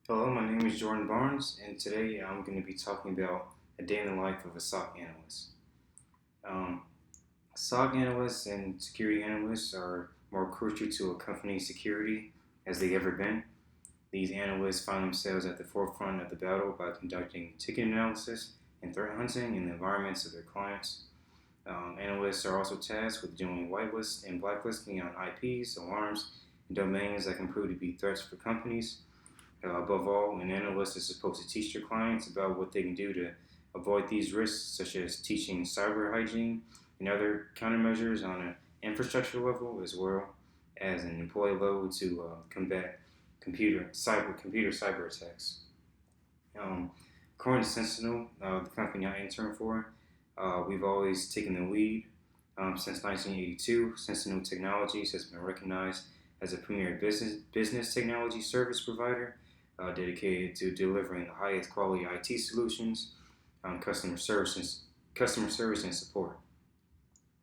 Hello, my name is Jordan Barnes, and today I'm going to be talking about a day in the life of a SOC analyst. Um, SOC analysts and security analysts are more crucial to a company's security as they've ever been. These analysts find themselves at the forefront of the battle by conducting ticket analysis and threat hunting in the environments of their clients. Analysts are also tasked with doing whitelist and blacklisting on IPs, alarms, and domains that can prove to be threats for companies. Above all, an analyst is supposed to teach their clients about what they can do to avoid these risks, such as teaching cyber hygiene and other countermeasures on an infrastructure level, as well as an employee level to combat computer cyber attacks. Um, According to Sentinel, the company I intern for, we've always taken the lead. Since 1982, Sentinel Technologies has been recognized as a premier business technology service provider dedicated to delivering the highest quality IT solutions, customer service and support.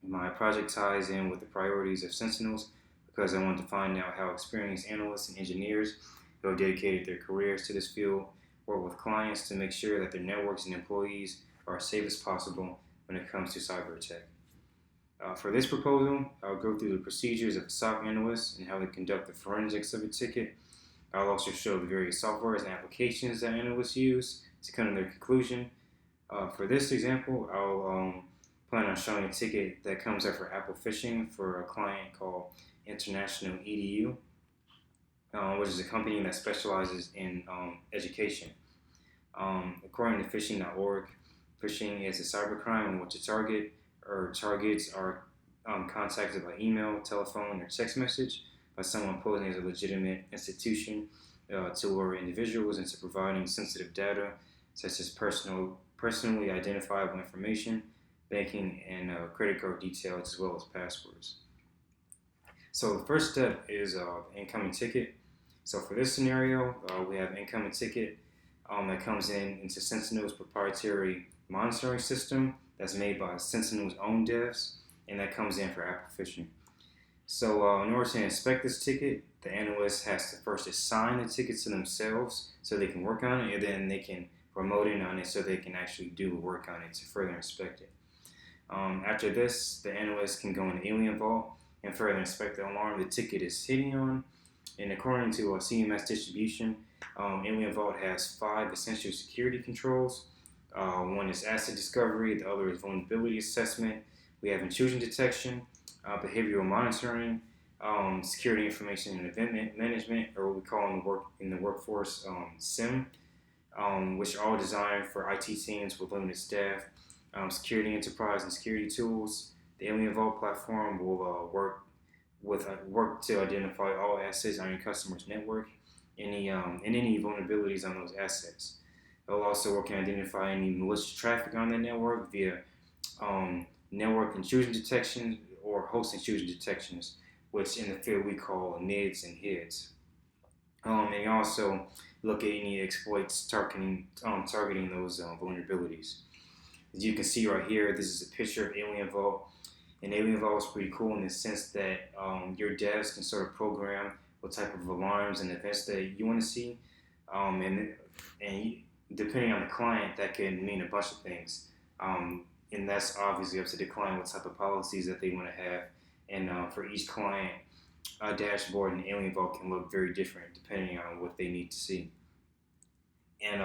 My project ties in with the priorities of Sentinels because I want to find out how experienced analysts and engineers who have dedicated their careers to this field work with clients to make sure that their networks and employees are as safe as possible when it comes to cyber attack. For this proposal, I'll go through the procedures of a SOC analyst and how they conduct the forensics of a ticket. I'll also show the various softwares and applications that analysts use to come to their conclusion. For this example, I'll plan on showing a ticket that comes up for Apple phishing for a client called International EDU, which is a company that specializes in education. According to phishing.org, phishing is a cybercrime in which a target or targets are contacted by email, telephone, or text message by someone posing as a legitimate institution to lure individuals into providing sensitive data such as personally identifiable information, banking, and credit card details, as well as passwords. So the first step is incoming ticket. So for this scenario, we have incoming ticket that comes into Sentinel's proprietary monitoring system that's made by Sentinel's own devs, and that comes in for Apple phishing. So in order to inspect this ticket, the analyst has to first assign the ticket to themselves so they can work on it, and then they can remote in on it so they can actually do work on it to further inspect it. After this, the analyst can go in the Alien Vault and further inspect the alarm the ticket is sitting on. And according to CMS distribution, Alien Vault has 5 essential security controls. One is asset discovery, the other is vulnerability assessment. We have intrusion detection, behavioral monitoring, security information and event management, or what we call in the workforce SIM, which are all designed for IT teams with limited staff. Security enterprise and security tools. The Alien Vault platform will work to identify all assets on your customer's network, and any vulnerabilities on those assets. It'll also work and identify any malicious traffic on the network via network intrusion detection or host intrusion detections, which in the field we call NIDS and HIDS. And also look at any exploits targeting those vulnerabilities. As you can see right here, this is a picture of Alien Vault. And Alien Vault is pretty cool in the sense that your devs can sort of program what type of alarms and events that you want to see. And depending on the client, that can mean a bunch of things. And that's obviously up to the client what type of policies that they want to have. And for each client, a dashboard in Alien Vault can look very different depending on what they need to see. And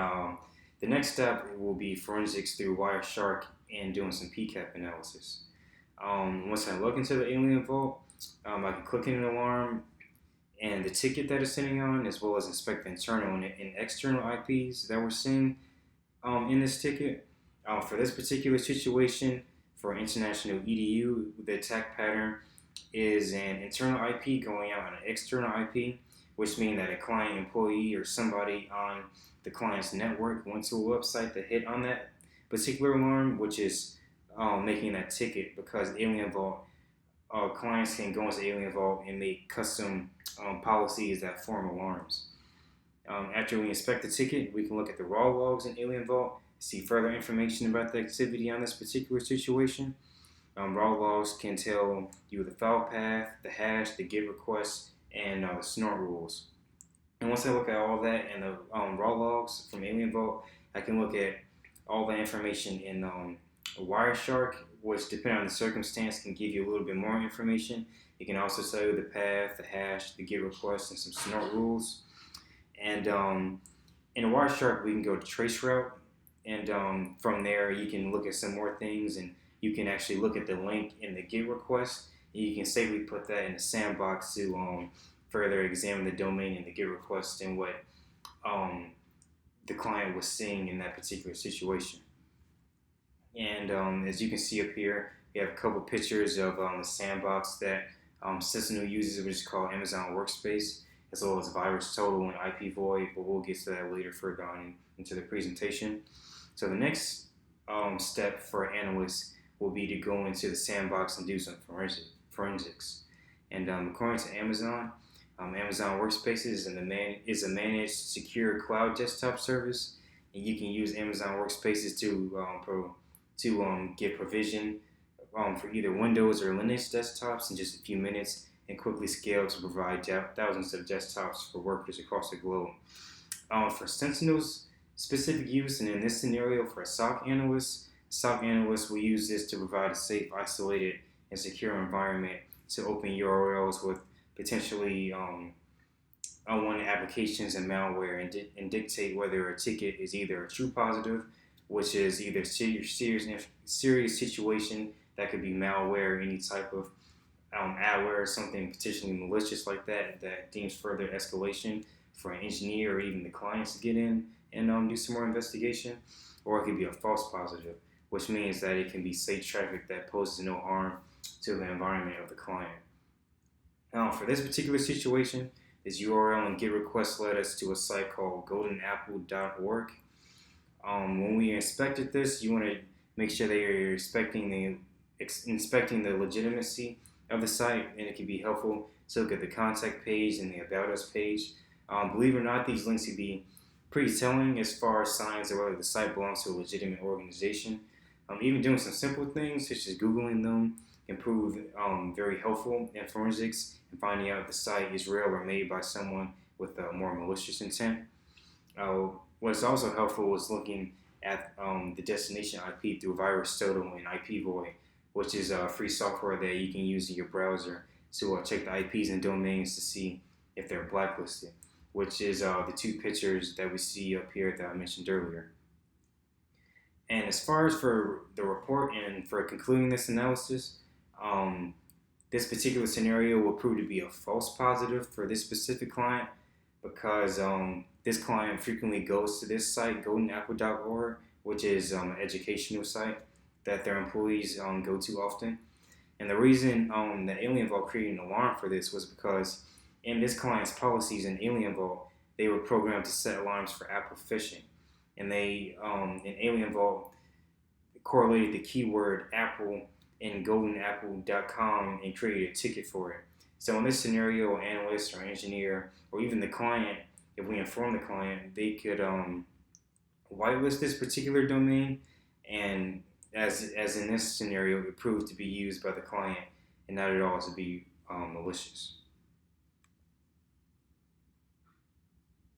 the next step will be forensics through Wireshark and doing some PCAP analysis. Once I look into the Alien Vault, I can click in an alarm and the ticket that it's sitting on, as well as inspect the internal and external IPs that we're seeing in this ticket. For this particular situation, for International EDU, the attack pattern is an internal IP going out on an external IP, which means that a client employee or somebody on the client's network went to a website that hit on that particular alarm, which is making that ticket, because Alien Vault clients can go into Alien Vault and make custom policies that form alarms. After we inspect the ticket, we can look at the raw logs in Alien Vault, see further information about the activity on this particular situation. Raw logs can tell you the file path, the hash, the GET request, and the snort rules. And once I look at all that in the raw logs from Alien Vault, I can look at all the information in Wireshark, which depending on the circumstance can give you a little bit more information. It can also tell you the path, the hash, the GET request, and some snort rules. And in Wireshark, we can go to traceroute, and from there you can look at some more things, and you can actually look at the link in the GET request. And you can safely put that in the sandbox to further examine the domain and the GET request and what um, the client was seeing in that particular situation. And as you can see up here, we have a couple pictures of the sandbox that Sentinel uses, which is called Amazon Workspace, as well as Virus Total and IP Void, but we'll get to that later further on into the presentation. So the next step for analysts will be to go into the sandbox and do some forensics. And according to Amazon, Amazon Workspaces is a managed secure cloud desktop service, and you can use Amazon Workspaces to get provision for either Windows or Linux desktops in just a few minutes, and quickly scale to provide thousands of desktops for workers across the globe. For Sentinel's specific use, and in this scenario for a SOC analyst will use this to provide a safe, isolated, and secure environment to open URLs with potentially unwanted applications and malware, and dictate whether a ticket is either a true positive, which is either serious situation that could be malware, any type of adware, or something potentially malicious like that deems further escalation for an engineer or even the clients to get in and do some more investigation, or it could be a false positive, which means that it can be safe traffic that poses no harm to the environment of the client. Now, for this particular situation, this URL and GET request led us to a site called goldenapple.org. When we inspected this, you want to make sure that you're inspecting the legitimacy of the site, and it can be helpful to look at the contact page and the About Us page. Believe it or not, these links can be pretty telling as far as signs of whether the site belongs to a legitimate organization. Even doing some simple things such as Googling them can prove very helpful in forensics and finding out if the site is real or made by someone with a more malicious intent. What's also helpful is looking at the destination IP through Virus Total and IP Void, which is free software that you can use in your browser to check the IPs and domains to see if they're blacklisted, which is the two pictures that we see up here that I mentioned earlier. And as far as for the report and for concluding this analysis, this particular scenario will prove to be a false positive for this specific client, because this client frequently goes to this site, goldenapple.org, which is an educational site that their employees go to often. And the reason that Alien Vault created an alarm for this was because in this client's policies in Alien Vault, they were programmed to set alarms for Apple phishing. And they, in Alien Vault, correlated the keyword Apple in goldenapple.com and created a ticket for it. So in this scenario, an analyst or engineer, or even the client, if we inform the client, they could whitelist this particular domain, and as in this scenario, it proved to be used by the client and not at all to be malicious.